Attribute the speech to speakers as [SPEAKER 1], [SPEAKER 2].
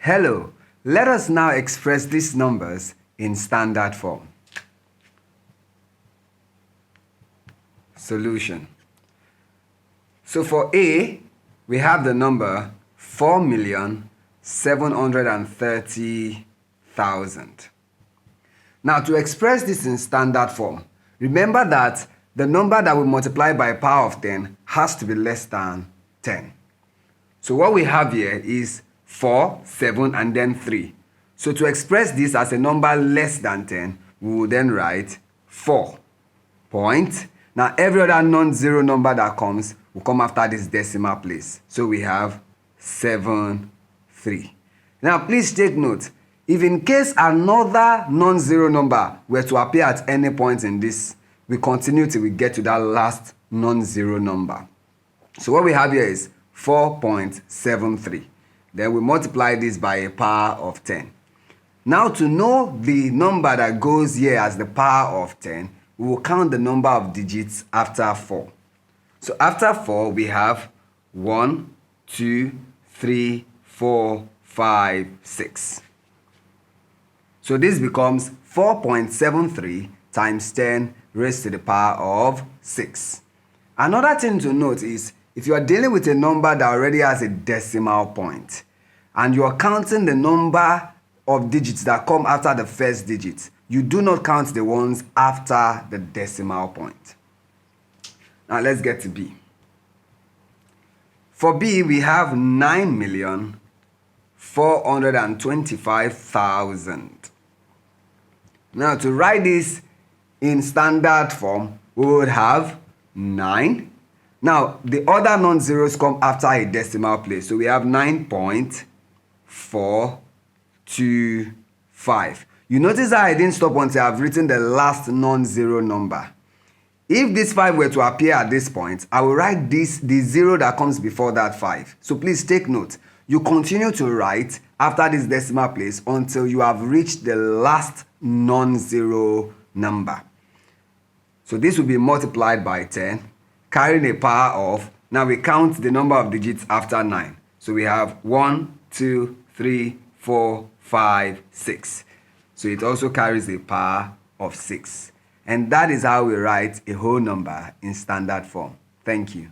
[SPEAKER 1] Hello, let us now express these numbers in standard form. Solution. So for A, we have the number 4,730,000. Now to express this in standard form, remember that the number that we multiply by power of 10 has to be less than 10. So what we have here is 4, 7, and then 3. So to express this as a number less than 10, we will then write 4 point. Now every other non-zero number that comes will come after this decimal place. So we have 7, 3. Now please take note, if in case another non-zero number were to appear at any point in this, we continue till we get to that last non-zero number. So what we have here is 4.73. Then we multiply this by a power of 10. Now to know the number that goes here as the power of 10, we will count the number of digits after 4. So after 4, we have 1, 2, 3, 4, 5, 6. So this becomes 4.73 times 10 raised to the power of 6. Another thing to note is, if you are dealing with a number that already has a decimal point, and you are counting the number of digits that come after the first digit, you do not count the ones after the decimal point. Now let's get to B. For B, we have 9,425,000. Now to write this in standard form, we would have 9. Now the other non-zeros come after a decimal place. So we have 9.425. You notice that I didn't stop until I've written the last non-zero number. If this 5 were to appear at this point, I will write the 0 that comes before that 5. So please take note. You continue to write after this decimal place until you have reached the last non-zero number. So this will be multiplied by 10, carrying a power of, now we count the number of digits after 9. So we have 1, 2, 3, 4, 5, 6. So it also carries a power of 6. And that is how we write a whole number in standard form. Thank you.